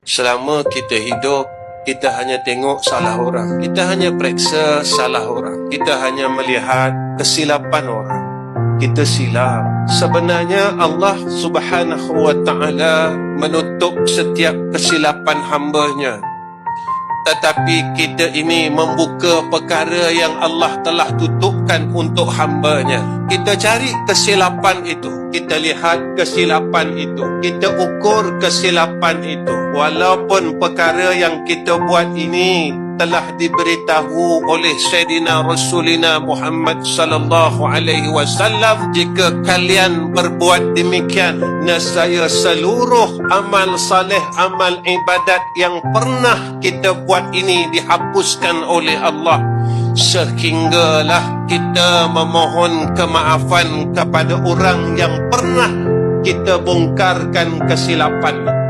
Selama kita hidup, kita hanya tengok salah orang. Kita hanya periksa salah orang. Kita hanya melihat kesilapan orang. Kita silap. Sebenarnya Allah Subhanahu wa ta'ala menutup setiap kesilapan hamba-Nya. Tetapi kita ini membuka perkara yang Allah telah tutupkan untuk hamba-Nya. Kita cari kesilapan itu. Kita lihat kesilapan itu. Kita ukur kesilapan itu. Walaupun perkara yang kita buat ini telah diberitahu oleh Sayyidina Rasulina Muhammad sallallahu alaihi wasallam, jika kalian berbuat demikian, nescaya seluruh amal saleh, amal ibadat yang pernah kita buat ini dihapuskan oleh Allah, sehinggalah kita memohon kemaafan kepada orang yang pernah kita bongkarkan kesilapan.